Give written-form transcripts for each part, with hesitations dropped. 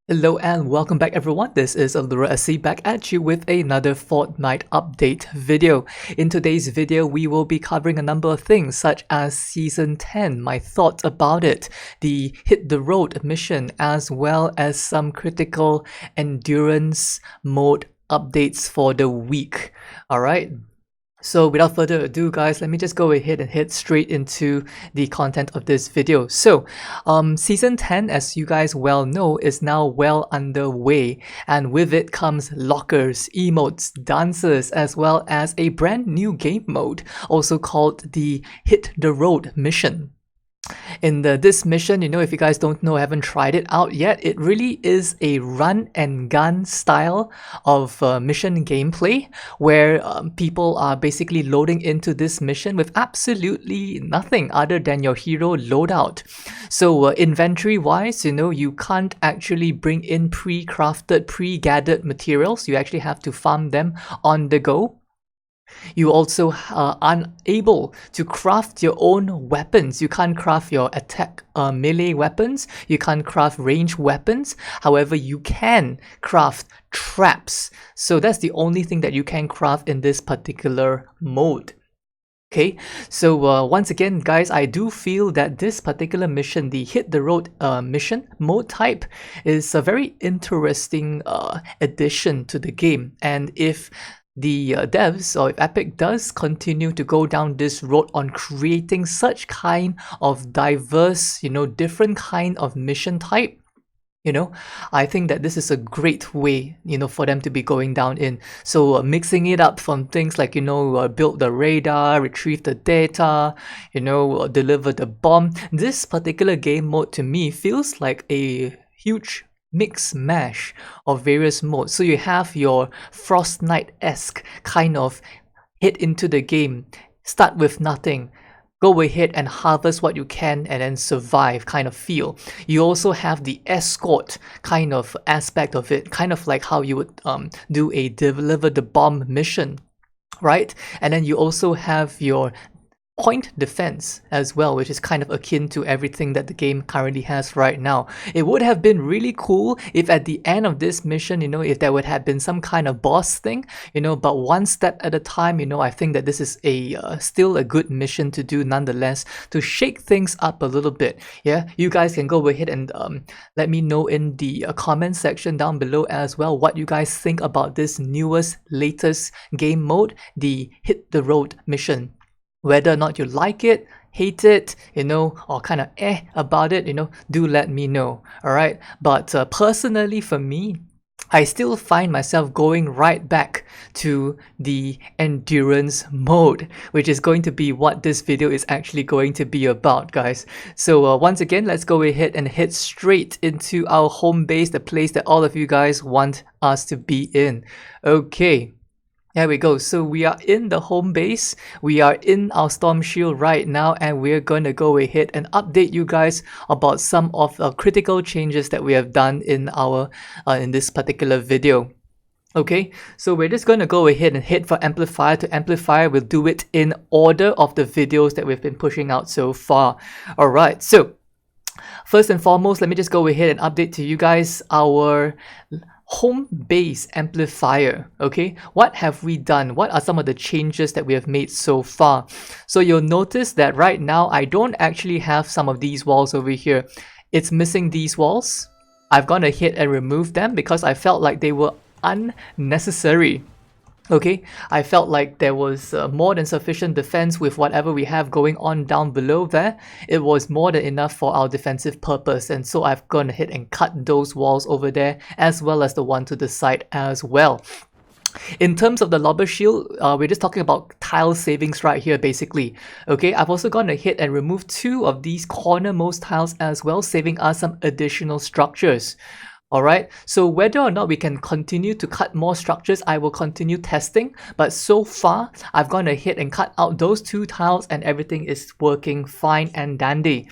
Hello and welcome back everyone, this is Allura SC back at you with another Fortnite update video. In today's video, we will be covering a number of things such as Season 10, my thoughts about it, the Hit the Road mission, as well as some critical endurance mode updates for the week. Alright. So without further ado guys, let me just go ahead and head straight into the content of this video. So Season 10, as you guys well know, is now well underway, and with it comes lockers, emotes, dances, as well as a brand new game mode, also called the Hit the Road mission. In this mission, if you guys don't know, haven't tried it out yet, it really is a run and gun style of mission gameplay where people are basically loading into this mission with absolutely nothing other than your hero loadout. So inventory wise, you can't actually bring in pre-crafted, pre-gathered materials. You actually have to farm them on the go. You also are unable to craft your own weapons. You can't craft your attack melee weapons. You can't craft range weapons. However, you can craft traps. So that's the only thing that you can craft in this particular mode. Okay, so once again guys, I do feel that this particular mission, the Hit the Road mission mode type, is a very interesting addition to the game. And if the devs, or if Epic does continue to go down this road on creating such kind of diverse, different kind of mission type, I think that this is a great way, for them to be going down in. So mixing it up from things like, build the radar, retrieve the data, deliver the bomb. This particular game mode to me feels like a huge mix mash of various modes. So you have your Frost Knight-esque kind of hit into the game, start with nothing, go ahead and harvest what you can and then survive kind of feel. You also have the escort kind of aspect of it, kind of like how you would do a deliver the bomb mission, right? And then you also have your point defense as well, which is kind of akin to everything that the game currently has right now. It would have been really cool if at the end of this mission, if there would have been some kind of boss thing, but one step at a time. I think that this is a still a good mission to do nonetheless, to shake things up a little bit. Yeah, you guys can go ahead and let me know in the comment section down below as well what you guys think about this latest game mode, the Hit the Road mission. Whether or not you like it, hate it, or kind of about it, do let me know. Alright, but personally for me, I still find myself going right back to the endurance mode, which is going to be what this video is actually going to be about, guys. So once again, let's go ahead and head straight into our home base, the place that all of you guys want us to be in. Okay. There we go. So we are in the home base. We are in our storm shield right now, and we're going to go ahead and update you guys about some of the critical changes that we have done in our in this particular video. Okay, so we're just going to go ahead and head for Amplifier to Amplifier. We'll do it in order of the videos that we've been pushing out so far. Alright, so first and foremost, let me just go ahead and update to you guys our home base amplifier. Okay, what have we done? What are some of the changes that we have made so far? So you'll notice that right now I don't actually have some of these walls over here. It's missing these walls. I've gone ahead and removed them because I felt like they were unnecessary. Okay, I felt like there was more than sufficient defense with whatever we have going on down below there. It was more than enough for our defensive purpose, and so I've gone ahead and cut those walls over there, as well as the one to the side as well. In terms of the lobber shield, we're just talking about tile savings right here basically. Okay, I've also gone ahead and removed 2 of these cornermost tiles as well, saving us some additional structures. Alright, so whether or not we can continue to cut more structures, I will continue testing, but so far I've gone ahead and cut out those 2 tiles and everything is working fine and dandy.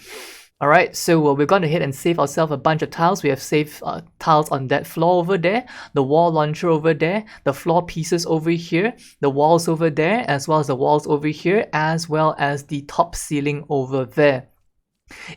Alright, so we've gone ahead and save ourselves a bunch of tiles. We have saved tiles on that floor over there, the wall launcher over there, the floor pieces over here, the walls over there, as well as the walls over here, as well as the top ceiling over there.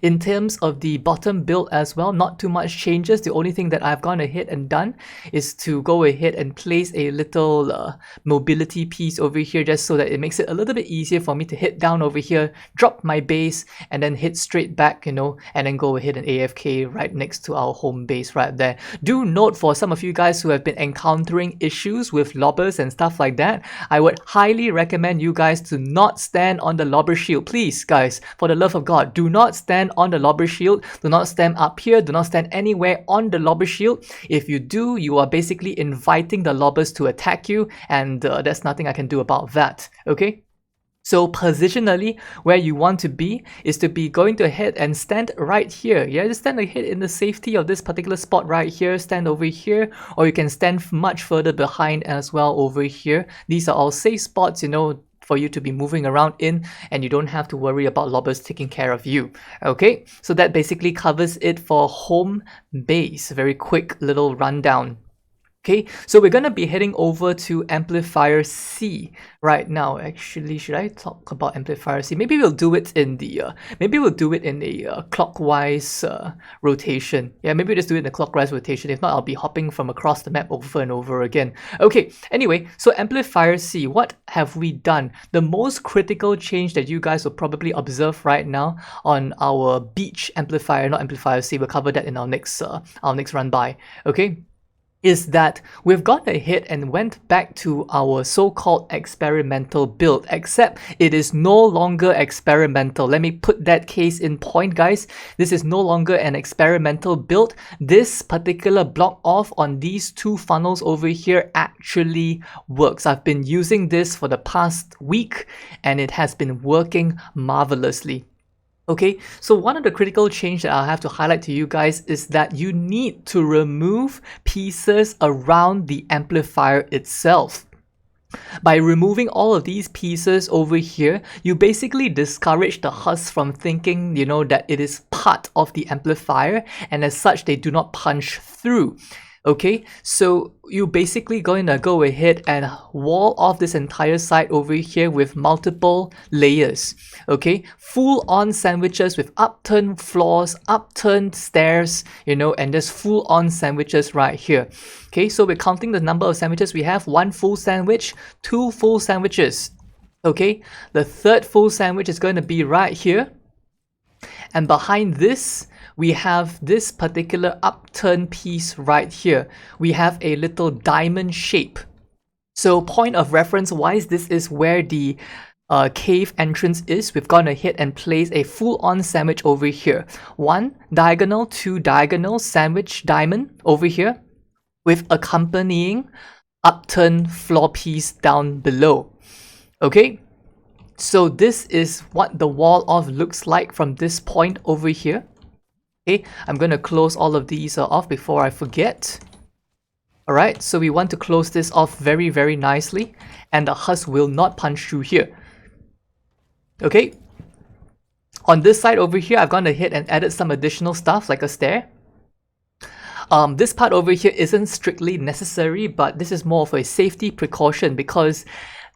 In terms of the bottom build as well, not too much changes. The only thing that I've gone ahead and done is to go ahead and place a little mobility piece over here, just so that it makes it a little bit easier for me to hit down over here, drop my base, and then hit straight back, you know, and then go ahead and AFK right next to our home base right there. Do note, for some of you guys who have been encountering issues with lobbers and stuff like that, I would highly recommend you guys to not stand on the lobber shield. Please, guys, for the love of God, do not stand on the lobber shield. Do not stand up here. Do not stand anywhere on the lobber shield. If you do, you are basically inviting the lobbers to attack you, and there's nothing I can do about that. Okay? So positionally, where you want to be is to be going to ahead and stand right here. Yeah, just stand ahead in the safety of this particular spot right here. Stand over here, or you can stand much further behind as well over here. These are all safe spots, you know, for you to be moving around in, and you don't have to worry about lobbers taking care of you. Okay, so that basically covers it for home base. Very quick little rundown. Okay, so we're gonna be heading over to Amplifier C right now. Actually, should I talk about Amplifier C? Maybe we'll do it in the a clockwise rotation. Yeah, maybe we'll just do it in a clockwise rotation. If not, I'll be hopping from across the map over and over again. Okay, anyway, so Amplifier C, what have we done? The most critical change that you guys will probably observe right now on our beach amplifier, not Amplifier C, we'll cover that in our next run by. Okay, is that we've gone ahead and went back to our so-called experimental build, except it is no longer experimental. Let me put that case in point, guys. This is no longer an experimental build. This particular block off on these two funnels over here actually works. I've been using this for the past week, and it has been working marvelously. Okay, so one of the critical change that I'll have to highlight to you guys is that you need to remove pieces around the amplifier itself. By removing all of these pieces over here, you basically discourage the husk from thinking, you know, that it is part of the amplifier, and as such, they do not punch through. Okay, so you're basically going to go ahead and wall off this entire side over here with multiple layers. Okay, full on sandwiches with upturned floors, upturned stairs, you know, and there's full on sandwiches right here. Okay, so we're counting the number of sandwiches we have: 1 full sandwich, 2 full sandwiches. Okay, the third full sandwich is going to be right here, and behind this we have this particular upturned piece right here. We have a little diamond shape. So point of reference wise, this is where the cave entrance is. We've gone ahead and placed a full-on sandwich over here. 1 diagonal, 2 diagonal sandwich diamond over here with accompanying upturned floor piece down below. Okay, so this is what the wall off looks like from this point over here. Okay, I'm going to close all of these off before I forget. Alright, so we want to close this off very, very nicely, and the husk will not punch through here. Okay, on this side over here, I've gone ahead and added some additional stuff like a stair. This part over here isn't strictly necessary, but this is more of a safety precaution, because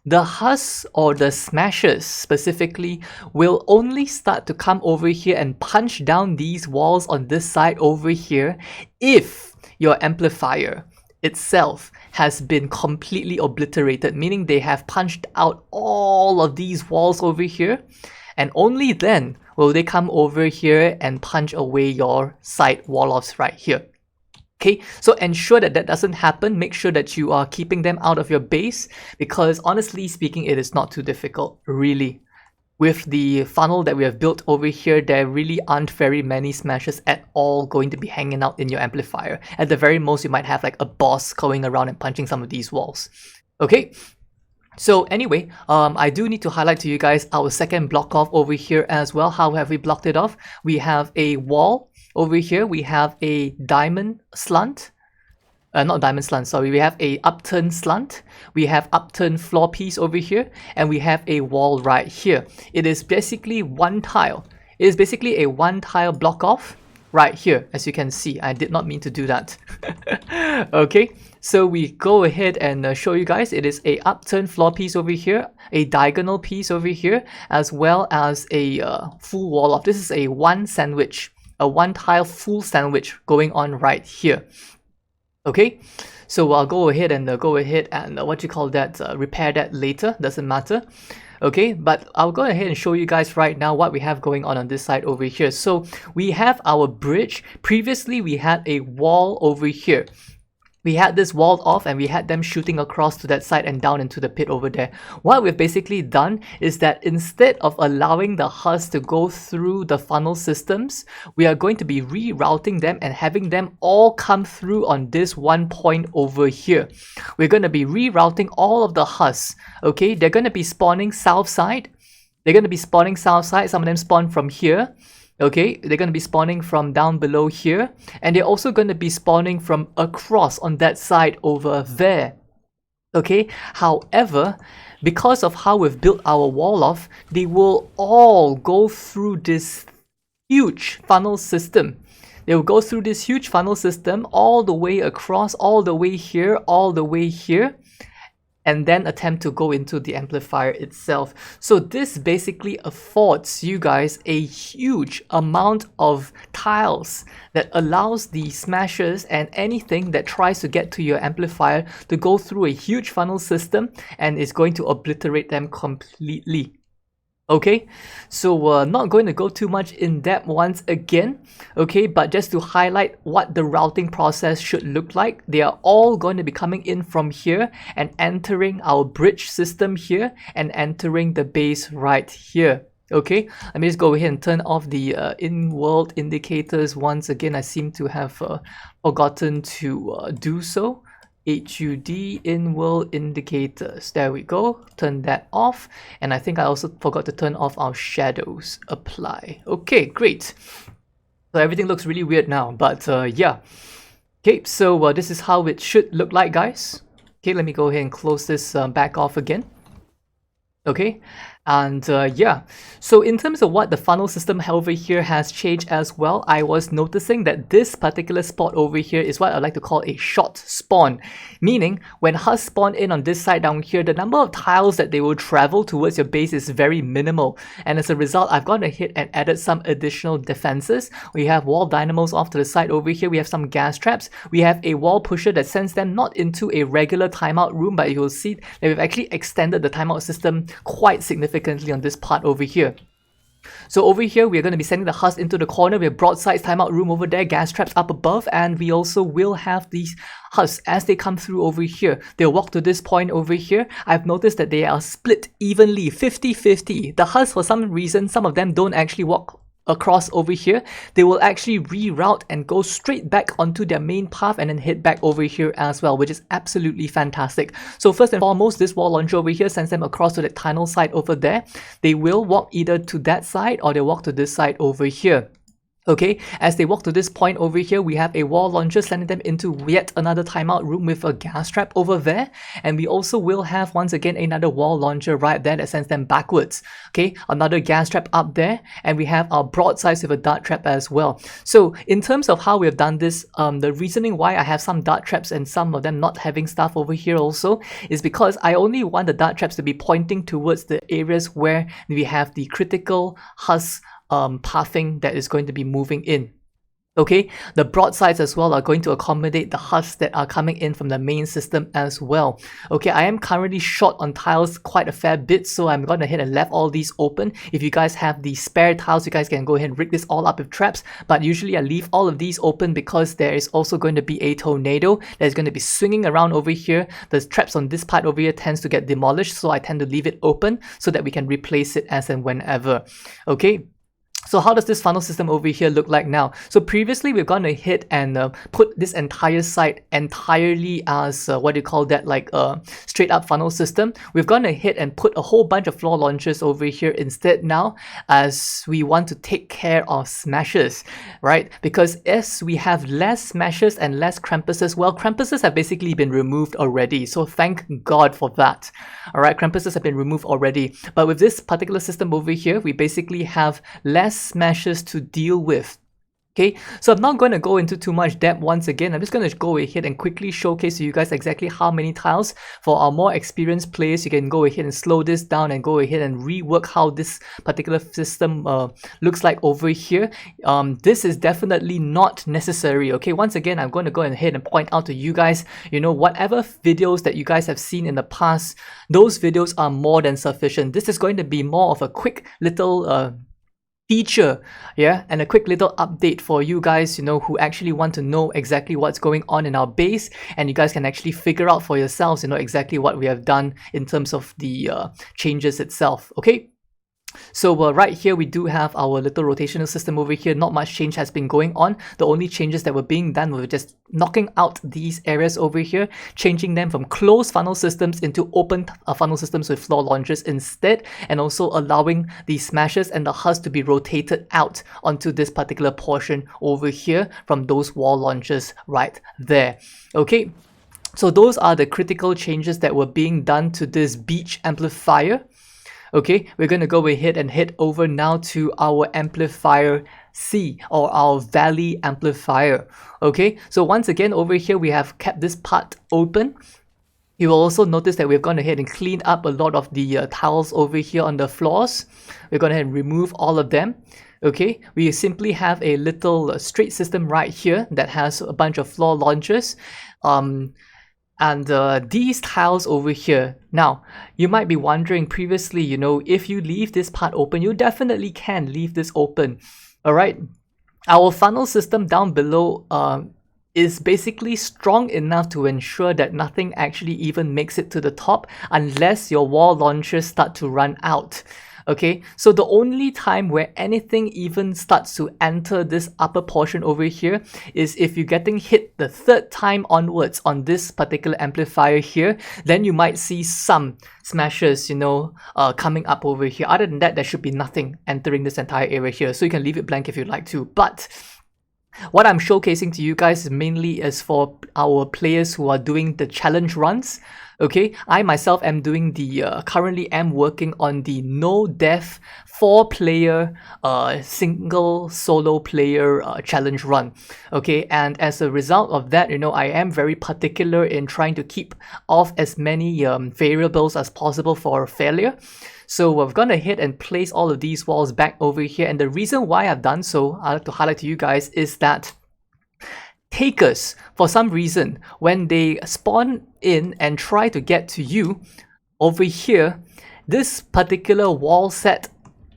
the husks or the smashers specifically will only start to come over here and punch down these walls on this side over here if your amplifier itself has been completely obliterated, meaning they have punched out all of these walls over here, and only then will they come over here and punch away your side wall-offs right here. Okay, so ensure that that doesn't happen. Make sure that you are keeping them out of your base, because honestly speaking, it is not too difficult, really. With the funnel that we have built over here, there really aren't very many smashers at all going to be hanging out in your amplifier. At the very most, you might have like a boss going around and punching some of these walls. Okay, so anyway, I do need to highlight to you guys our second block off over here as well. How have we blocked it off? We have a wall. Over here, we have a diamond slant. Not diamond slant, sorry. We have a upturned slant. We have upturned floor piece over here. And we have a wall right here. It is basically one tile. It is basically a one tile block off right here. As you can see, I did not mean to do that. Okay, So we go ahead and show you guys it is a upturned floor piece over here, a diagonal piece over here, as well as a full wall off. This is a one tile full sandwich going on right here. Okay, so I'll go ahead and repair that later, doesn't matter. Okay, but I'll go ahead and show you guys right now what we have going on this side over here. So we have our bridge. Previously we had a wall over here. We had this walled off and we had them shooting across to that side and down into the pit over there. What we've basically done is that instead of allowing the husk to go through the funnel systems, we are going to be rerouting them and having them all come through on this one point over here. We're going to be rerouting all of the husks. Okay, they're going to be spawning south side. Some of them spawn from here. Okay, they're going to be spawning from down below here, and they're also going to be spawning from across on that side over there. Okay, however, because of how we've built our wall off, they will all go through this huge funnel system. They will go through this huge funnel system all the way across, all the way here, all the way here, and then attempt to go into the amplifier itself. So this basically affords you guys a huge amount of tiles that allows the smashers and anything that tries to get to your amplifier to go through a huge funnel system, and is going to obliterate them completely. Okay, so we're not going to go too much in depth once again, okay, but just to highlight what the routing process should look like, they are all going to be coming in from here and entering our bridge system here and entering the base right here. Okay, let me just go ahead and turn off the in-world indicators once again. I seem to have forgotten to do so. HUD in-world indicators, there we go, turn that off, and I think I also forgot to turn off our shadows. Apply. Okay, great. So everything looks really weird now, but yeah. Okay, so this is how it should look like, guys. Okay, let me go ahead and close this back off again. Okay, and yeah, so in terms of what the funnel system over here has changed as well, I was noticing that this particular spot over here is what I like to call a short spawn, meaning when husks spawn in on this side down here, the number of tiles that they will travel towards your base is very minimal, and as a result I've gone ahead and added some additional defenses. We have wall dynamos off to the side over here, we have some gas traps, we have a wall pusher that sends them not into a regular timeout room, but you'll see that we've actually extended the timeout system quite significantly on this part over here. So over here we are going to be sending the husks into the corner. We have broadsides, timeout room over there, gas traps up above, and we also will have these husks as they come through over here. They'll walk to this point over here. I've noticed that they are split evenly, 50-50. The husks, for some reason, some of them don't actually walk across over here. They will actually reroute and go straight back onto their main path and then head back over here as well, which is absolutely fantastic. So first and foremost, this wall launcher over here sends them across to the tunnel side over there. They will walk either to that side or they walk to this side over here. Okay, as they walk to this point over here, we have a wall launcher sending them into yet another timeout room with a gas trap over there, and we also will have once again another wall launcher right there that sends them backwards. Okay, another gas trap up there, and we have our broadsides with a dart trap as well. So in terms of how we have done this, the reasoning why I have some dart traps and some of them not having stuff over here also is because I only want the dart traps to be pointing towards the areas where we have the critical husk pathing that is going to be moving in. Okay, the broadsides as well are going to accommodate the husks that are coming in from the main system as well. Okay, I am currently short on tiles quite a fair bit, so I'm going to head and left all these open. If you guys have the spare tiles, you guys can go ahead and rig this all up with traps, but usually I leave all of these open because there is also going to be a tornado that is going to be swinging around over here. The traps on this part over here tends to get demolished, so I tend to leave it open so that we can replace it as and whenever. Okay. So how does this funnel system over here look like now? So previously we've gone ahead and put this entire site entirely as what do you call that, like a straight up funnel system. We've gone ahead and put a whole bunch of floor launchers over here instead now, as we want to take care of smashers, right? Because as we have less smashers and less Krampuses, well, Krampuses have basically been removed already, so thank God for that. Alright, Krampuses have been removed already, but with this particular system over here, we basically have less smashers to deal with. Okay, so I'm not going to go into too much depth once again. I'm just going to go ahead and quickly showcase to you guys exactly how many tiles. For our more experienced players, you can go ahead and slow this down and go ahead and rework how this particular system looks like over here. This is definitely not necessary. Okay, once again, I'm going to go ahead and point out to you guys, you know, whatever videos that you guys have seen in the past, those videos are more than sufficient. This is going to be more of a quick little feature, yeah, and a quick little update for you guys, you know, who actually want to know exactly what's going on in our base, and you guys can actually figure out for yourselves, you know, exactly what we have done in terms of the changes itself. Okay, so right here we do have our little rotational system over here. Not much change has been going on. The only changes that were being done were just knocking out these areas over here, changing them from closed funnel systems into open funnel systems with floor launchers instead, and also allowing the smashers and the husks to be rotated out onto this particular portion over here from those wall launchers right there. Okay, so those are the critical changes that were being done to this beach amplifier. Okay, we're going to go ahead and head over now to our Amplifier C, or our Valley amplifier. Okay, so once again over here we have kept this part open. You will also notice that we've gone ahead and cleaned up a lot of the tiles over here on the floors. We're going to ahead and remove all of them. Okay, we simply have a little straight system right here that has a bunch of floor launchers. And these tiles over here, now you might be wondering previously, you know, if you leave this part open, you definitely can leave this open. All right, our funnel system down below is basically strong enough to ensure that nothing actually even makes it to the top unless your wall launchers start to run out. Okay, so the only time where anything even starts to enter this upper portion over here is if you're getting hit the third time onwards on this particular amplifier here. Then you might see some smashes, you know, coming up over here. Other than that, there should be nothing entering this entire area here, so you can leave it blank if you'd like to. But what I'm showcasing to you guys mainly is for our players who are doing the challenge runs. Okay, I myself am doing the currently am working on the no death 4-player single solo player challenge run. Okay, and as a result of that, you know, I am very particular in trying to keep off as many variables as possible for failure. So we've gone ahead and place all of these walls back over here, and the reason why I've done so, I'd like to highlight to you guys, is that takers, for some reason, when they spawn in and try to get to you over here, this particular wall set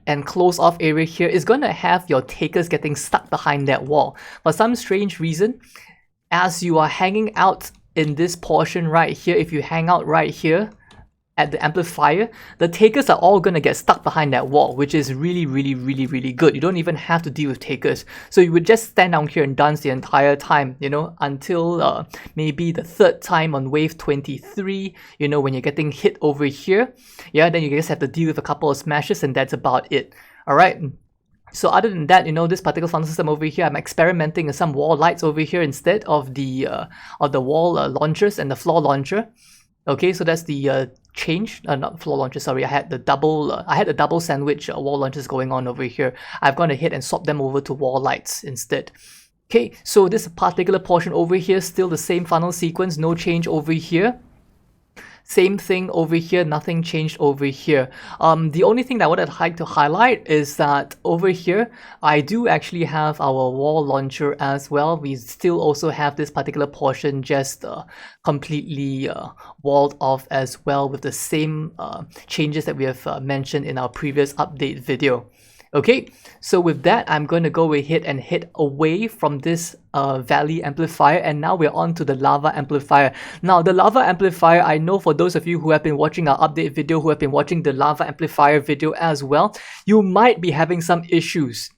and close off area here is going to have your takers getting stuck behind that wall. For some strange reason, as you are hanging out in this portion right here, if you hang out right here at the amplifier, the takers are all going to get stuck behind that wall, which is really good. You don't even have to deal with takers. So you would just stand down here and dance the entire time, you know, until maybe the third time on wave 23, you know, when you're getting hit over here. Yeah, then you just have to deal with a couple of smashes, and that's about it. Alright. So other than that, you know, this particular funnel system over here, I'm experimenting with some wall lights over here instead of the wall launchers and the floor launcher. Okay, so that's the change. Not floor launcher, sorry. I had the double sandwich wall launchers going on over here. I've gone ahead and swapped them over to wall lights instead. Okay, so this particular portion over here, still the same funnel sequence, no change over here. Same thing over here, nothing changed over here. The only thing that I would like to highlight is that over here, I do actually have our wall launcher as well. We still also have this particular portion just completely walled off as well, with the same changes that we have mentioned in our previous update video. Okay, so with that, I'm going to go ahead and head away from this Valley amplifier, and now we're on to the Lava amplifier. Now, the Lava amplifier, I know for those of you who have been watching our update video, who have been watching the Lava amplifier video as well, you might be having some issues.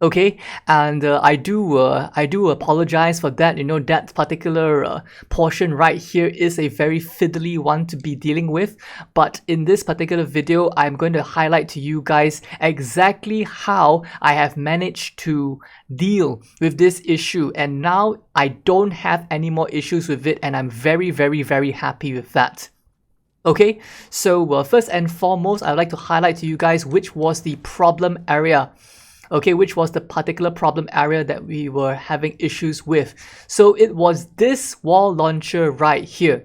Okay, and I do apologize for that. You know, that particular portion right here is a very fiddly one to be dealing with, but in this particular video, I'm going to highlight to you guys exactly how I have managed to deal with this issue, and now I don't have any more issues with it, and I'm very happy with that. Okay, so first and foremost, I'd like to highlight to you guys which was the problem area. okay, which was the particular problem area that we were having issues with. So it was this wall launcher right here.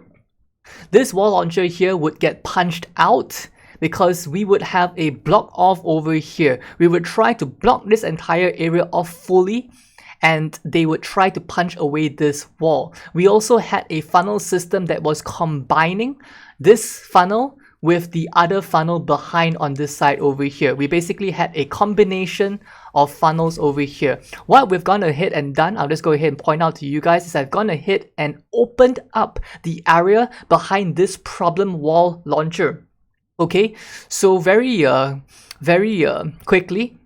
This wall launcher here would get punched out because we would have a block off over here. We would try to block this entire area off fully, and they would try to punch away this wall. We also had a funnel system that was combining this funnel with the other funnel behind on this side over here. We basically had a combination of funnels over here. What we've gone ahead and done, I'll just go ahead and point out to you guys, is I've gone ahead and opened up the area behind this problem wall launcher. Okay, so very quickly,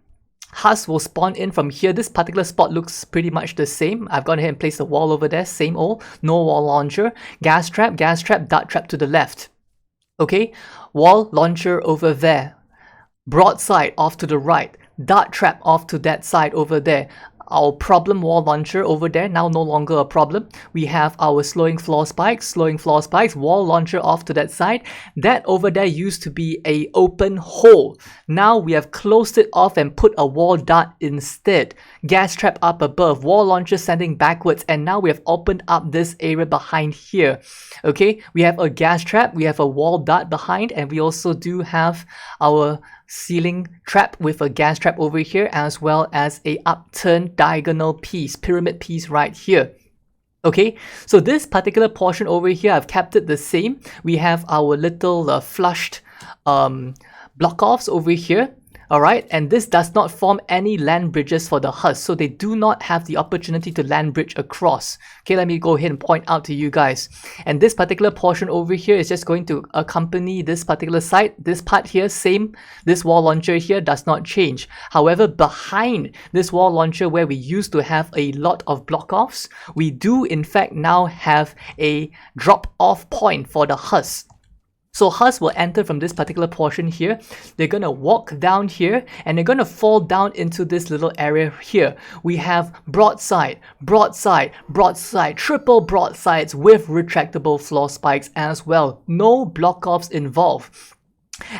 Hus will spawn in from here. This particular spot looks pretty much the same. I've gone ahead and placed a wall over there, same old, no wall launcher, gas trap, dart trap to the left. Okay, wall launcher over there, broadside off to the right, dart trap off to that side over there. Our problem wall launcher over there, now no longer a problem. We have our slowing floor spikes, wall launcher off to that side. That over there used to be a open hole. Now we have closed it off and put a wall dart instead. Gas trap up above, wall launcher sending backwards, and now we have opened up this area behind here. Okay, we have a gas trap, we have a wall dart behind, and we also do have our ceiling trap with a gas trap over here, as well as a upturned diagonal piece, pyramid piece right here. Okay, so this particular portion over here, I've kept it the same. We have our little flushed block offs over here. Alright, and this does not form any land bridges for the Hus, so they do not have the opportunity to land bridge across. Okay, let me go ahead and point out to you guys. And this particular portion over here is just going to accompany this particular site. This part here, same. This wall launcher here does not change. However, behind this wall launcher where we used to have a lot of block offs, we do in fact now have a drop off point for the Hus. So Hus will enter from this particular portion here. They're going to walk down here and they're going to fall down into this little area here. We have broadside, triple broadsides with retractable floor spikes as well. No block offs involved.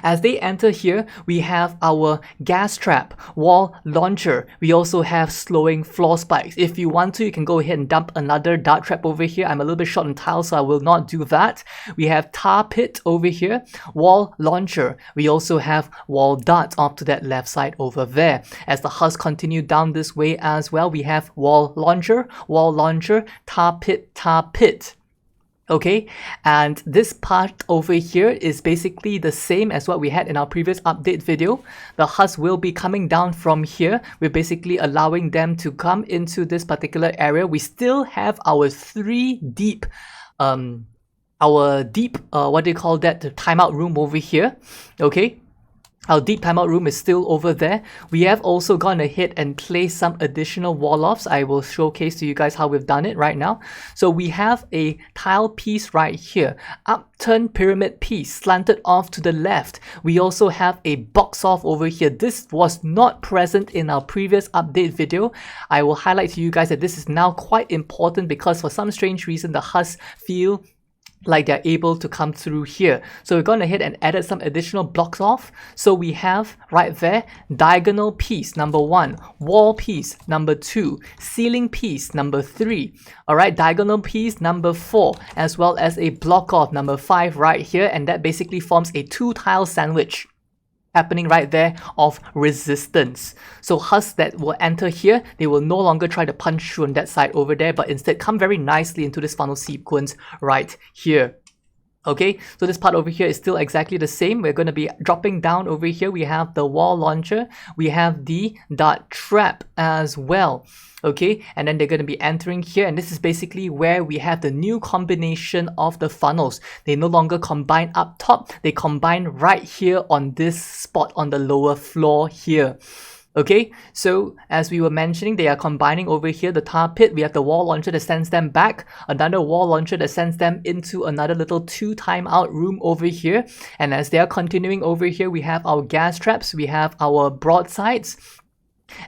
As they enter here, we have our gas trap, wall launcher. We also have slowing floor spikes. If you want to, you can go ahead and dump another dart trap over here. I'm a little bit short on tiles, so I will not do that. We have tar pit over here, wall launcher. We also have wall darts off to that left side over there. As the Hus continue down this way as well, we have wall launcher, tar pit. Okay, and this part over here is basically the same as what we had in our previous update video. The Hus will be coming down from here. We're basically allowing them to come into this particular area. We still have our deep what do you call that, the timeout room over here. Okay, our deep timeout room is still over there. We have also gone ahead and placed some additional wall offs. I will showcase to you guys how we've done it right now. So we have a tile piece right here, upturned pyramid piece slanted off to the left. We also have a box off over here. This was not present in our previous update video. I will highlight to you guys that this is now quite important because for some strange reason the Hus feel like they're able to come through here. So we've gone ahead and added some additional blocks off. So we have right there, diagonal piece number 1, wall piece number 2, ceiling piece number 3, alright, diagonal piece number 4, as well as a block off number 5 right here, and that basically forms a 2-tile sandwich happening right there of resistance. So Hus that will enter here, they will no longer try to punch through on that side over there, but instead come very nicely into this funnel sequence right here. Okay, so this part over here is still exactly the same. We're going to be dropping down over here. We have the wall launcher, we have the dart trap as well. Okay, and then they're going to be entering here, and this is basically where we have the new combination of the funnels. They no longer combine up top, they combine right here on this spot on the lower floor here. Okay, so as we were mentioning, they are combining over here the tar pit. We have the wall launcher that sends them back, another wall launcher that sends them into another little 2 timeout room over here. And as they are continuing over here, we have our gas traps, we have our broadsides,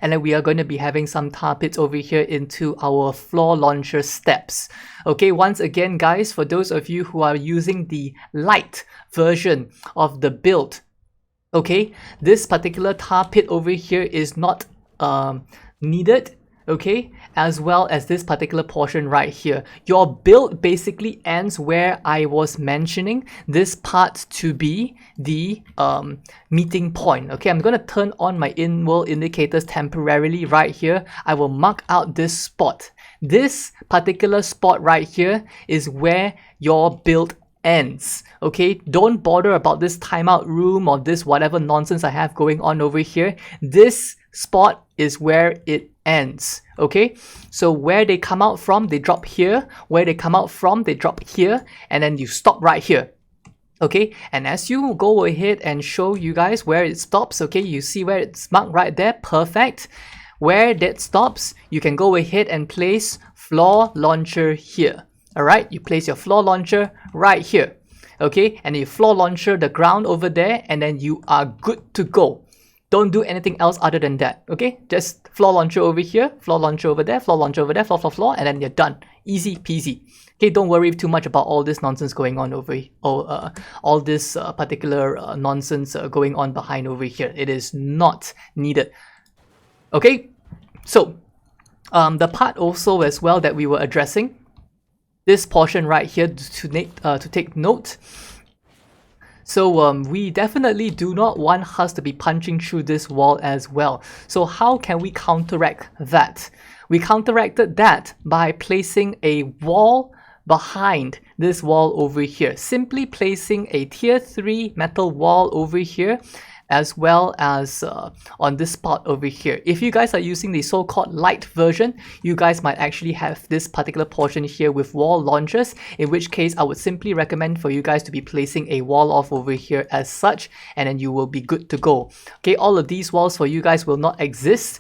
and then we are going to be having some tar pits over here into our floor launcher steps. Okay, once again guys, for those of you who are using the light version of the build, okay, this particular tar pit over here is not needed, okay, as well as this particular portion right here. Your build basically ends where I was mentioning this part to be the meeting point. Okay, I'm going to turn on my in-world indicators temporarily right here. I will mark out this spot. This particular spot right here is where your build ends. Okay, don't bother about this timeout room or this whatever nonsense I have going on over here. This spot is where it ends. Okay, so where they come out from, they drop here. Where they come out from, they drop here, and then you stop right here. Okay, and as you go ahead and show you guys where it stops, okay, you see where it's marked right there, perfect. Where that stops, you can go ahead and place floor launcher here. Alright, you place your floor launcher right here. Okay, and you floor launcher the ground over there, and then you are good to go. Don't do anything else other than that. Okay, just floor launcher over here, floor launcher over there, floor launcher over there, floor, and then you're done. Easy peasy. Okay, don't worry too much about all this nonsense going on over here, or all this particular nonsense going on behind over here. It is not needed. Okay, so the part also as well that we were addressing, this portion right here to take note. So we definitely do not want us to be punching through this wall as well. So how can we counteract that? We counteracted that by placing a wall behind this wall over here. Simply placing a tier 3 metal wall over here, as well as on this spot over here. If you guys are using the so-called light version, you guys might actually have this particular portion here with wall launchers, in which case I would simply recommend for you guys to be placing a wall off over here as such, and then you will be good to go. Okay, all of these walls for you guys will not exist.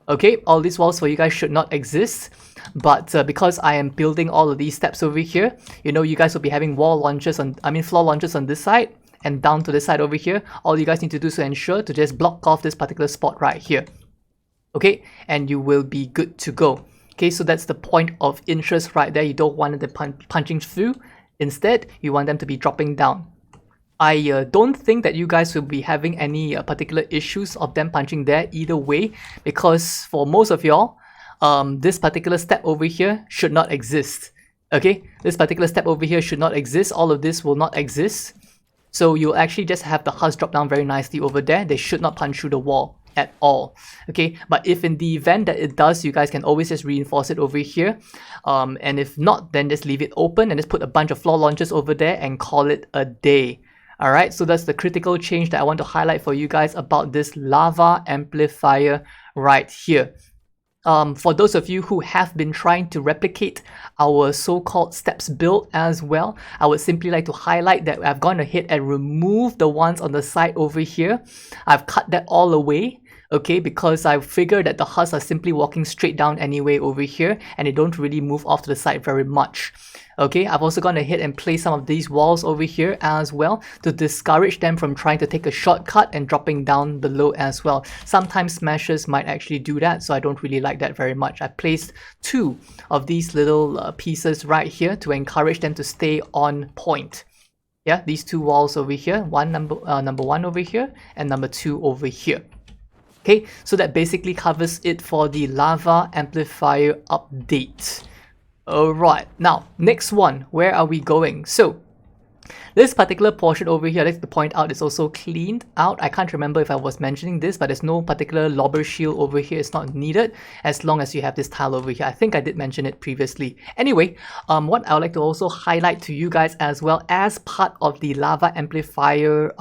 Okay, all these walls for you guys should not exist, but because I am building all of these steps over here, you know, you guys will be having wall launchers on, floor launchers on this side, and down to the side over here. All you guys need to do is to ensure to just block off this particular spot right here. Okay, and you will be good to go. Okay, so that's the point of interest right there. You don't want them punching through. Instead, you want them to be dropping down. I don't think that you guys will be having any particular issues of them punching there either way, because for most of y'all, this particular step over here should not exist. Okay, this particular step over here should not exist. All of this will not exist. So you'll actually just have the husk drop down very nicely over there. They should not punch through the wall at all. Okay, but if in the event that it does, you guys can always just reinforce it over here. And if not, then just leave it open and just put a bunch of floor launchers over there and call it a day. Alright, so that's the critical change that I want to highlight for you guys about this lava amplifier right here. For those of you who have been trying to replicate our so-called steps build as well, I would simply like to highlight that I've gone ahead and removed the ones on the side over here. I've cut that all away, okay, because I figured that the husks are simply walking straight down anyway over here, and they don't really move off to the side very much. Okay, I've also gone ahead and placed some of these walls over here as well to discourage them from trying to take a shortcut and dropping down below as well. Sometimes smashers might actually do that, so I don't really like that very much. I placed 2 of these little pieces right here to encourage them to stay on point. Yeah, these 2 walls over here, number 1 over here and number 2 over here. Okay, so that basically covers it for the lava amplifier update. Alright, now next one, where are we going? So this particular portion over here, I'd like to point out, is also cleaned out. I can't remember if I was mentioning this, but there's no particular lobber shield over here. It's not needed as long as you have this tile over here. I think I did mention it previously. Anyway, what I would like to also highlight to you guys as well as part of the lava amplifier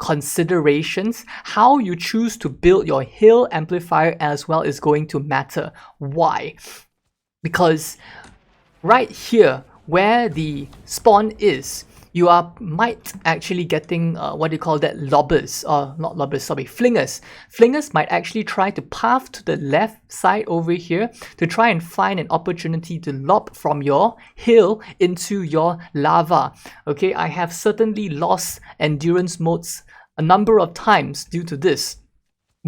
considerations, how you choose to build your hill amplifier as well is going to matter. Why? Because right here where the spawn is, you might actually getting what do you call that, lobbers, or not lobbers, sorry, flingers. Flingers might actually try to path to the left side over here to try and find an opportunity to lob from your hill into your lava. Okay, I have certainly lost endurance modes a number of times due to this.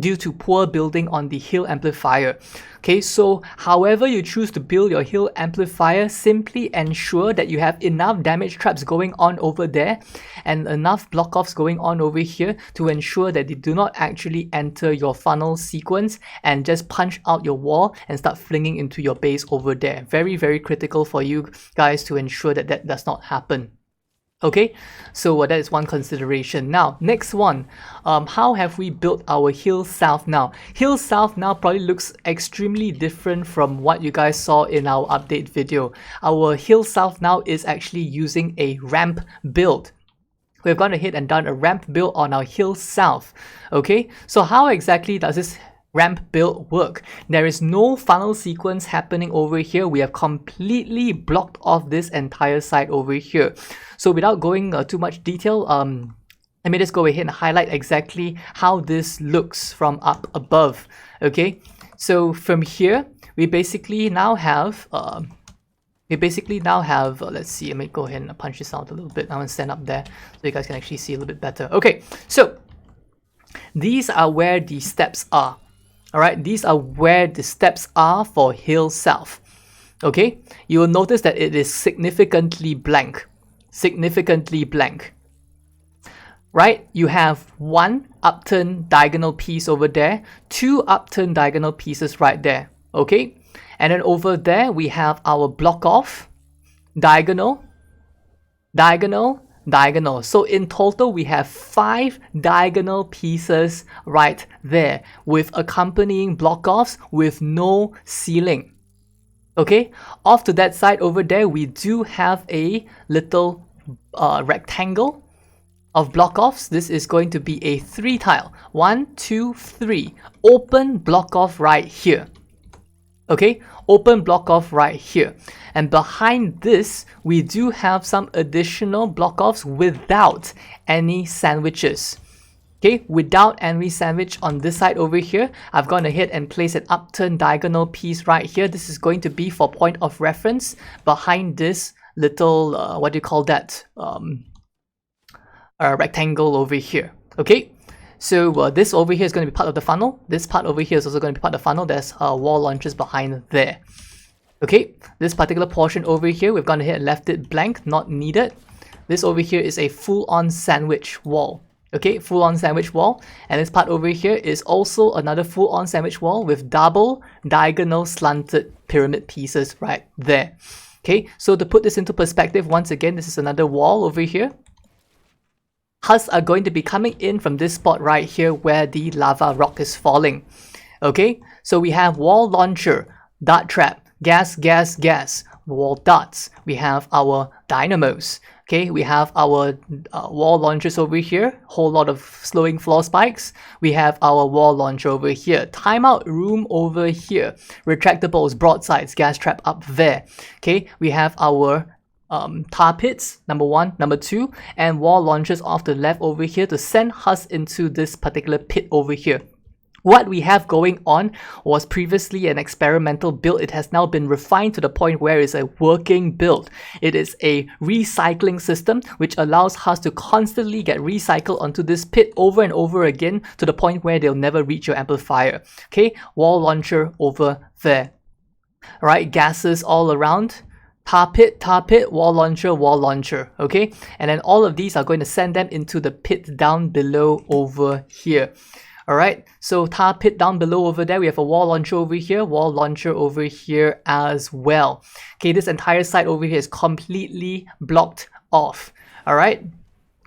due to poor building on the hill amplifier. Okay, so however you choose to build your hill amplifier, simply ensure that you have enough damage traps going on over there and enough block offs going on over here to ensure that they do not actually enter your funnel sequence and just punch out your wall and start flinging into your base over there. Very, very critical for you guys to ensure that that does not happen. Okay, so that is one consideration. Now, next one, how have we built our hill south now? Hill south now probably looks extremely different from what you guys saw in our update video. Our hill south now is actually using a ramp build. We've gone ahead and done a ramp build on our hill south. Okay, so how exactly does this ramp build work? There is no funnel sequence happening over here. We have completely blocked off this entire side over here. So without going too much detail, let me just go ahead and highlight exactly how this looks from up above. Okay, so from here we basically now have let's see, let me go ahead and punch this out a little bit. I want to stand up there so you guys can actually see a little bit better. Okay, so these are where the steps are. Alright, these are where the steps are for hill south. Okay, you will notice that it is significantly blank. Significantly blank. Right, you have one upturn diagonal piece over there, two upturn diagonal pieces right there. Okay, and then over there we have our block off, diagonal, diagonal, diagonal. So in total we have 5 diagonal pieces right there with accompanying block offs with no ceiling. Okay, off to that side over there we do have a little rectangle of block offs. This is going to be a 3 tile. 1, 2, 3. Open block off right here. Okay, open block off right here. And behind this, we do have some additional block offs without any sandwiches. Okay, without any sandwich on this side over here, I've gone ahead and placed an upturn diagonal piece right here. This is going to be for point of reference behind this little, what do you call that? Rectangle over here. Okay. So this over here is going to be part of the funnel. This part over here is also going to be part of the funnel. There's wall launchers behind there. Okay, this particular portion over here, we've gone ahead and left it blank, not needed. This over here is a full-on sandwich wall. Okay, full-on sandwich wall. And this part over here is also another full-on sandwich wall with double diagonal slanted pyramid pieces right there. Okay, so to put this into perspective, once again, this is another wall over here. Husks are going to be coming in from this spot right here where the lava rock is falling. Okay, so we have wall launcher, dart trap, gas, gas, gas, wall darts. We have our dynamos. Okay, we have our wall launchers over here, whole lot of slowing floor spikes. We have our wall launcher over here, timeout room over here, retractables, broadsides, gas trap up there. Okay, we have our tar pits, number 1, number 2, and wall launchers off the left over here to send us into this particular pit over here. What we have going on was previously an experimental build. It has now been refined to the point where it's a working build. It is a recycling system which allows us to constantly get recycled onto this pit over and over again to the point where they'll never reach your amplifier. Okay, wall launcher over there. Alright, gases all around. Tar pit, wall launcher, okay? And then all of these are going to send them into the pit down below over here. Alright, so tar pit down below over there, we have a wall launcher over here, wall launcher over here as well. Okay, this entire side over here is completely blocked off. Alright,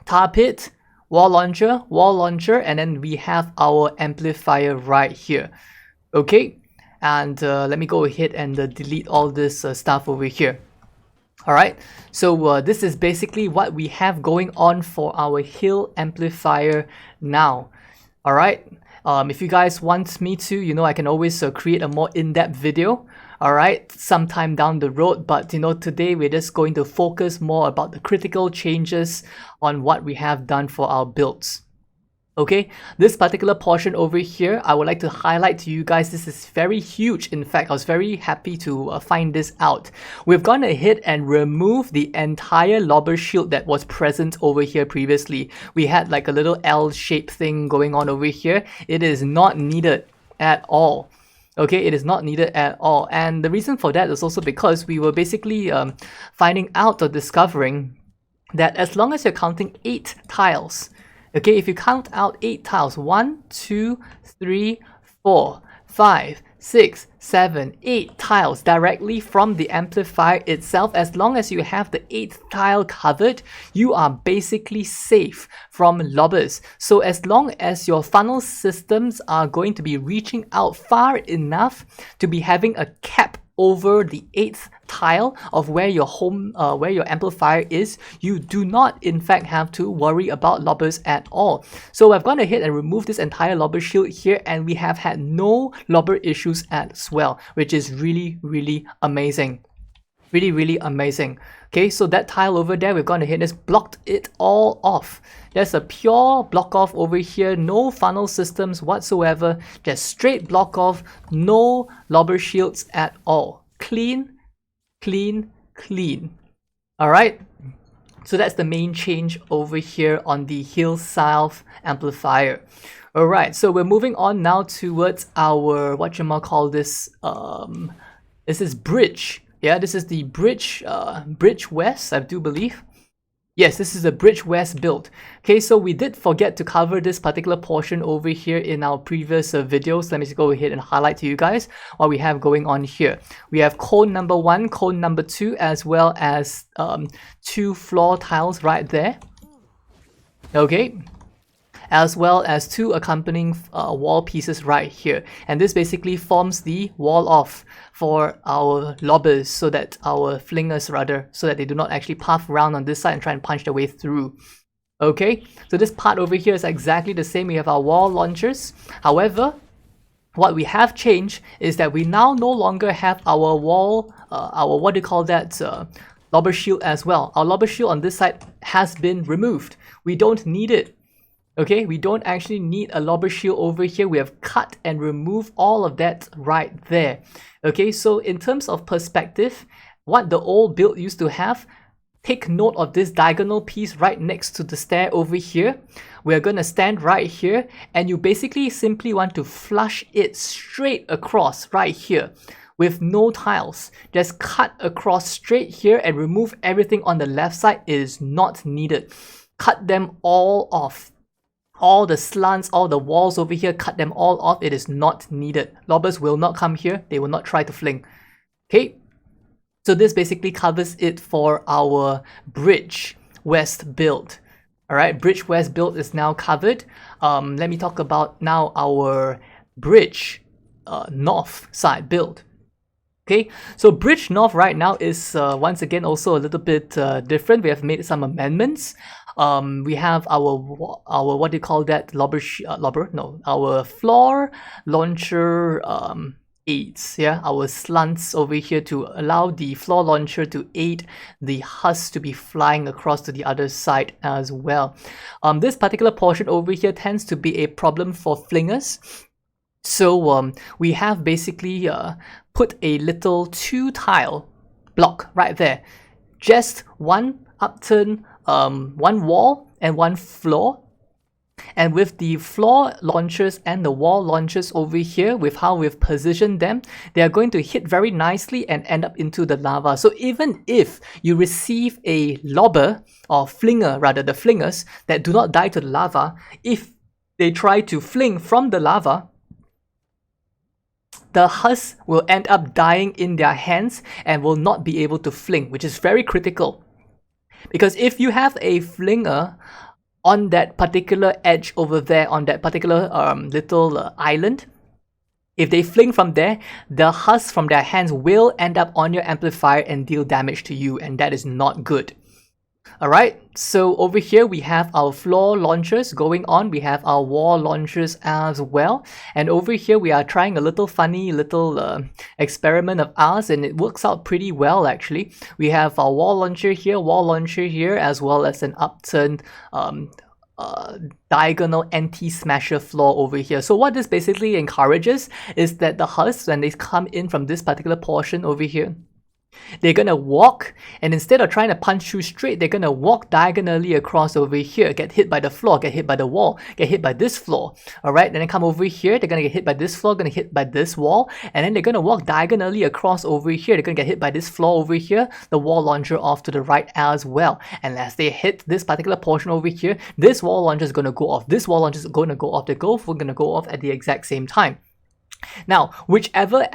tar pit, wall launcher, and then we have our amplifier right here. Okay, and let me go ahead and delete all this stuff over here. Alright, so this is basically what we have going on for our hill amplifier now. Alright, if you guys want me to, you know, I can always create a more in-depth video, alright, sometime down the road, but you know, today we're just going to focus more about the critical changes on what we have done for our builds. Okay, this particular portion over here, I would like to highlight to you guys, this is very huge. In fact, I was very happy to find this out. We've gone ahead and removed the entire lobber shield that was present over here previously. We had like a little L-shaped thing going on over here. It is not needed at all. Okay, it is not needed at all. And the reason for that is also because we were basically finding out or discovering that as long as you're counting 8 tiles, okay, if you count out 8 tiles, 1, 2, 3, 4, 5, 6, 7, 8 tiles directly from the amplifier itself, as long as you have the 8th tile covered, you are basically safe from lobbers. So as long as your funnel systems are going to be reaching out far enough to be having a cap over the 8th tile of where your amplifier is, you do not in fact have to worry about lobbers at all. So I've gone ahead and removed this entire lobber shield here, and we have had no lobber issues as well, which is really amazing. Really amazing. Okay, so that tile over there, we've gone ahead and just blocked it all off. There's a pure block off over here, no funnel systems whatsoever, just straight block off, no lobber shields at all. Clean. Alright, so that's the main change over here on the Hill South amplifier. Alright, so we're moving on now towards our, this is bridge. Yeah, this is the bridge west, I do believe. Yes, this is a bridge west build. Okay, so we did forget to cover this particular portion over here in our previous videos. Let me just go ahead and highlight to you guys what we have going on here. We have cone number 1, cone number 2, as well as 2 floor tiles right there. Okay, as well as 2 accompanying wall pieces right here, and this basically forms the wall off for our lobbers, so that our flingers rather, so that they do not actually puff around on this side and try and punch their way through. Okay, so this part over here is exactly the same. We have our wall launchers. However, what we have changed is that we now no longer have our wall, lobber shield as well. Our lobber shield on this side has been removed. We don't need it. Okay, we don't actually need a lobber shield over here. We have cut and removed all of that right there. Okay, so in terms of perspective, what the old build used to have, take note of this diagonal piece right next to the stair over here. We're going to stand right here, and you basically simply want to flush it straight across right here with no tiles. Just cut across straight here and remove everything on the left side. It is not needed. Cut them all off. All the slants, all the walls over here, cut them all off. It is not needed. Lobbers will not come here. They will not try to fling. Okay, so this basically covers it for our bridge west build. Alright, bridge west build is now covered. Let me talk about now our bridge north side build. Okay, so bridge north right now is once again also a little bit different. We have made some amendments. We have our our floor launcher aids, yeah, our slants over here to allow the floor launcher to aid the husk to be flying across to the other side as well. This particular portion over here tends to be a problem for flingers. So we have basically put a little 2 tile block right there, just one upturn, one wall and one floor. And with the floor launchers and the wall launchers over here, with how we've positioned them, they are going to hit very nicely and end up into the lava. So even if you receive a lobber or flinger, rather the flingers that do not die to the lava, if they try to fling from the lava, the husk will end up dying in their hands and will not be able to fling, which is very critical. Because if you have a flinger on that particular edge over there, on that particular little island, if they fling from there, the husk from their hands will end up on your amplifier and deal damage to you, and that is not good. Alright, so over here we have our floor launchers going on, we have our wall launchers as well, and over here we are trying a little funny little experiment of ours, and it works out pretty well actually. We have our wall launcher here, as well as an upturned diagonal anti-smasher floor over here. So what this basically encourages is that the husks, when they come in from this particular portion over here, they're gonna walk, and instead of trying to punch through straight, they're gonna walk diagonally across over here, get hit by the floor, get hit by the wall, get hit by this floor. Alright, then they come over here, they're gonna get hit by this floor, gonna hit by this wall, and then they're gonna walk diagonally across over here, they're gonna get hit by this floor over here, the wall launcher off to the right as well. And as they hit this particular portion over here, this wall launcher is gonna go off, this wall launcher is gonna go off, they're both gonna go off at the exact same time. Now, whichever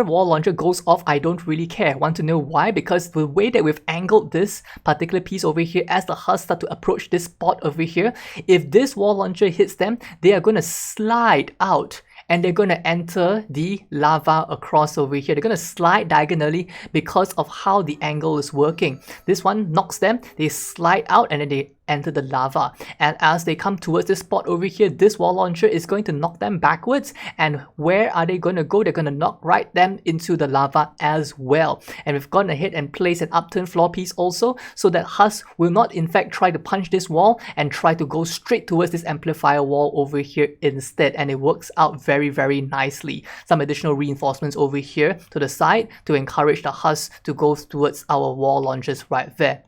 wall launcher goes off, I don't really care. Want to know why? Because the way that we've angled this particular piece over here, as the husks start to approach this spot over here, if this wall launcher hits them, they are going to slide out and they're going to enter the lava across over here. They're going to slide diagonally because of how the angle is working. This one knocks them, they slide out, and then they enter the lava. And as they come towards this spot over here, this wall launcher is going to knock them backwards. And where are they going to go? They're going to knock right them into the lava as well. And we've gone ahead and placed an upturn floor piece also, so that husks will not in fact try to punch this wall and try to go straight towards this amplifier wall over here instead. And it works out very, very nicely. Some additional reinforcements over here to the side to encourage the husks to go towards our wall launchers right there.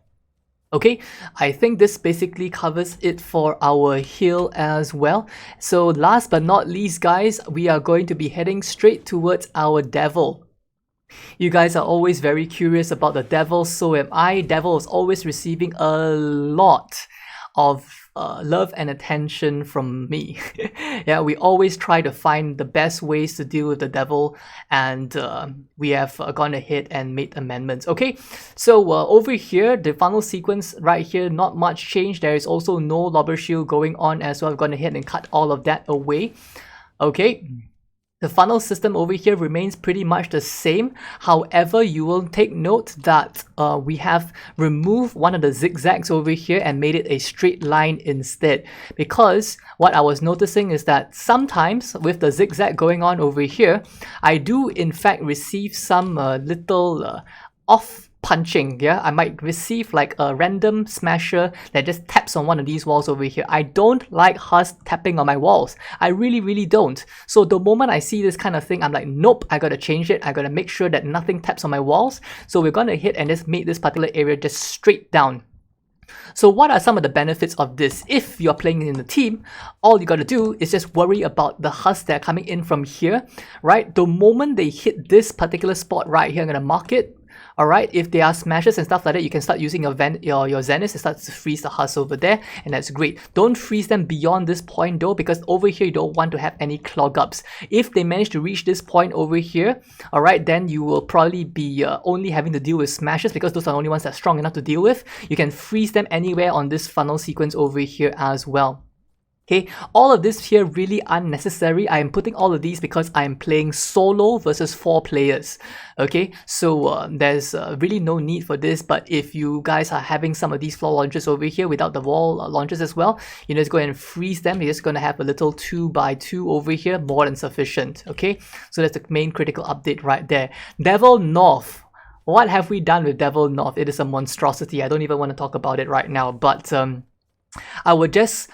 Okay, I think this basically covers it for our hill as well. So last but not least, guys, we are going to be heading straight towards our devil. You guys are always very curious about the devil, so am I. Devil is always receiving a lot of love and attention from me. Yeah, we always try to find the best ways to deal with the devil, and we have gone ahead and made amendments. Okay, so over here, the funnel sequence right here, not much change. There is also no lobber shield going on as well. I've gone ahead and cut all of that away. Okay. The funnel system over here remains pretty much the same. However, you will take note that we have removed one of the zigzags over here and made it a straight line instead. Because what I was noticing is that sometimes with the zigzag going on over here, I do in fact receive some little off punching. Yeah, I might receive like a random smasher that just taps on one of these walls over here. I don't like husks tapping on my walls. I really don't. So the moment I see this kind of thing, I'm like, nope, I gotta change it. I gotta make sure that nothing taps on my walls. So we're gonna hit and just make this particular area just straight down. So what are some of the benefits of this? If you're playing in the team, all you gotta do is just worry about the husks that are coming in from here, right? The moment they hit this particular spot right here, I'm gonna mark it. Alright, if there are smashes and stuff like that, you can start using your Zenith to start to freeze the husks over there, and that's great. Don't freeze them beyond this point though, because over here you don't want to have any clog ups. If they manage to reach this point over here, alright, then you will probably be only having to deal with smashes, because those are the only ones that are strong enough to deal with. You can freeze them anywhere on this funnel sequence over here as well. Okay, all of this here really unnecessary. I am putting all of these because I am playing solo versus 4 players. Okay, so there's really no need for this. But if you guys are having some of these floor launchers over here without the wall launchers as well, you know, just go ahead and freeze them. You're just going to have a little 2x2 over here, more than sufficient. Okay, so that's the main critical update right there. Devil North. What have we done with Devil North? It is a monstrosity. I don't even want to talk about it right now. But I would just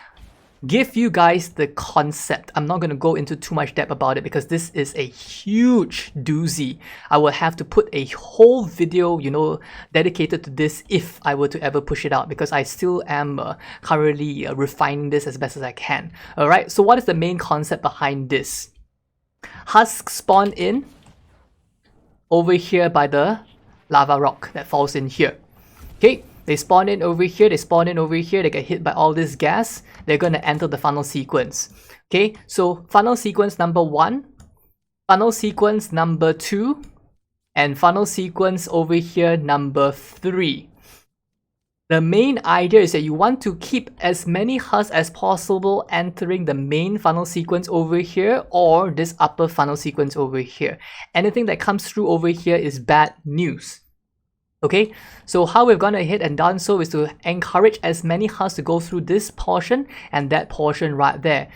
give you guys the concept. I'm not going to go into too much depth about it because this is a huge doozy. I will have to put a whole video, you know, dedicated to this if I were to ever push it out, because I still am currently refining this as best as I can. Alright, so what is the main concept behind this? Husks spawn in over here by the lava rock that falls in here. Okay, they spawn in over here, they spawn in over here, they get hit by all this gas, they're going to enter the funnel sequence. Okay, so funnel sequence number 1, funnel sequence number 2, and funnel sequence over here number 3. The main idea is that you want to keep as many husks as possible entering the main funnel sequence over here, or this upper funnel sequence over here. Anything that comes through over here is bad news. Okay, so how we've gone ahead and done so is to encourage as many husks to go through this portion and that portion right there.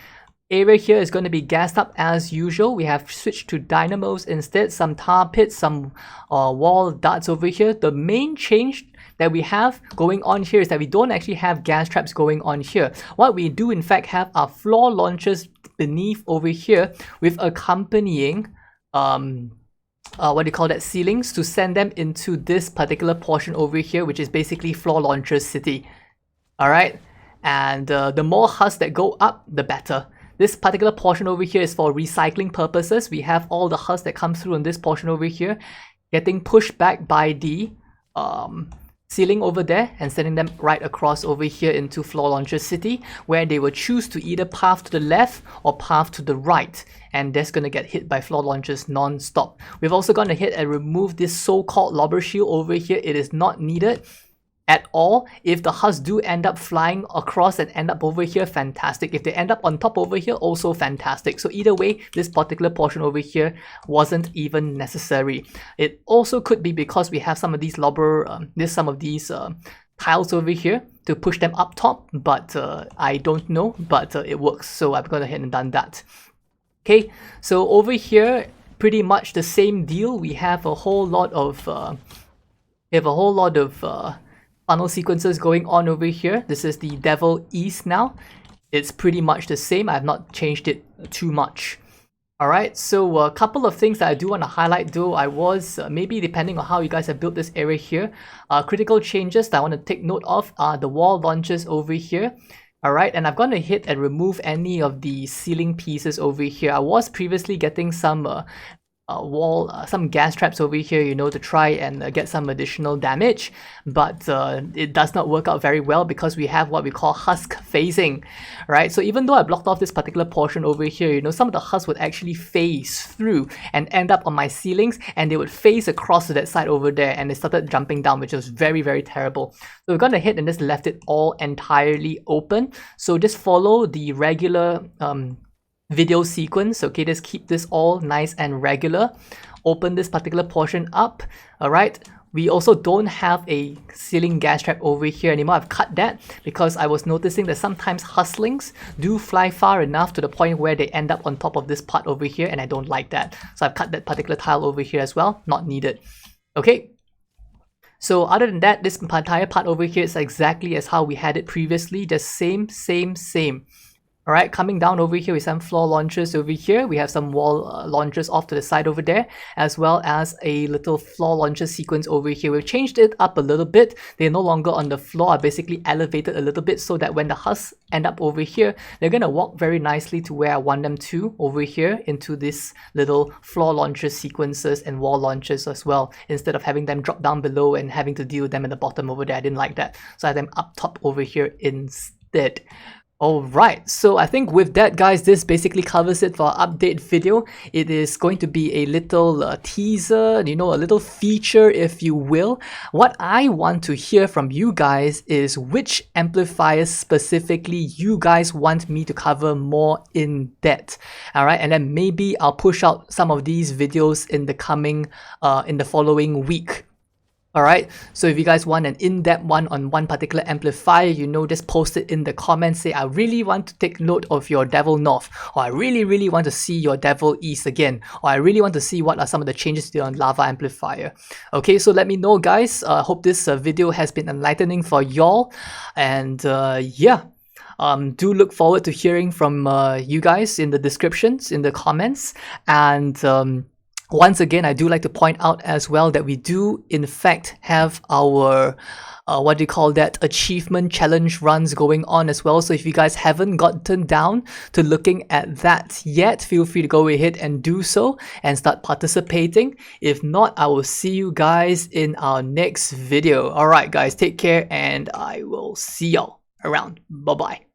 Area here is going to be gassed up as usual. We have switched to dynamos instead, some tar pits, some wall darts over here. The main change that we have going on here is that we don't actually have gas traps going on here. What we do in fact have are floor launchers beneath over here with accompanying what do you call that, ceilings to send them into this particular portion over here, which is basically floor launcher city. Alright, and the more husks that go up, the better. This particular portion over here is for recycling purposes. We have all the husks that come through on this portion over here getting pushed back by the ceiling over there and sending them right across over here into floor launcher city, where they will choose to either path to the left or path to the right, and that's going to get hit by floor launchers non-stop. We've also gone ahead and removed this so-called lobber shield over here. It is not needed at all. If the husks do end up flying across and end up over here, fantastic. If they end up on top over here, also fantastic. So either way, this particular portion over here wasn't even necessary. It also could be because we have some of these tiles over here to push them up top, but I don't know, but it works. So I've gone ahead and done that. Okay, so over here, pretty much the same deal. We have a whole lot of funnel sequences going on over here. This is the Devil East now. It's pretty much the same. I have not changed it too much. Alright, so a couple of things that I do want to highlight though. I was, maybe depending on how you guys have built this area here, critical changes that I want to take note of are the wall launchers over here. Alright, and I'm going to hit and remove any of the ceiling pieces over here. I was previously getting some some gas traps over here, you know, to try and get some additional damage, but it does not work out very well because we have what we call husk phasing, right? So even though I blocked off this particular portion over here, you know, some of the husks would actually phase through and end up on my ceilings, and they would phase across to that side over there, and they started jumping down, which was very, very terrible. So we're gonna hit and just left it all entirely open. So just follow the regular video sequence. Okay, just keep this all nice and regular. Open this particular portion up. All right, we also don't have a ceiling gas trap over here anymore. I've cut that because I was noticing that sometimes hustlings do fly far enough to the point where they end up on top of this part over here, and I don't like that. So I've cut that particular tile over here as well, not needed. Okay, so other than that, this entire part over here is exactly as how we had it previously, just same. Alright, coming down over here with some floor launchers over here. We have some wall launchers off to the side over there, as well as a little floor launcher sequence over here. We've changed it up a little bit. They're no longer on the floor. I basically elevated a little bit so that when the husks end up over here, they're going to walk very nicely to where I want them to over here into this little floor launcher sequences and wall launchers as well, instead of having them drop down below and having to deal with them at the bottom over there. I didn't like that. So I have them up top over here instead. Alright, so I think with that guys, this basically covers it for our update video. It is going to be a little teaser, you know, a little feature if you will. What I want to hear from you guys is which amplifiers specifically you guys want me to cover more in depth. Alright, and then maybe I'll push out some of these videos in the coming, in the following week. Alright, so if you guys want an in-depth one on one particular amplifier, you know, just post it in the comments. Say, I really want to take note of your Devil North, or I really want to see your Devil East again, or I really want to see what are some of the changes to your Lava amplifier. Okay, so let me know guys. Hope this video has been enlightening for y'all, and yeah. Do look forward to hearing from you guys in the descriptions, in the comments, and once again, I do like to point out as well that we do in fact have our what do you call that, achievement challenge runs going on as well. So if you guys haven't gotten down to looking at that yet, feel free to go ahead and do so and start participating. If not, I will see you guys in our next video. Alright guys, take care, and I will see y'all around. Bye bye.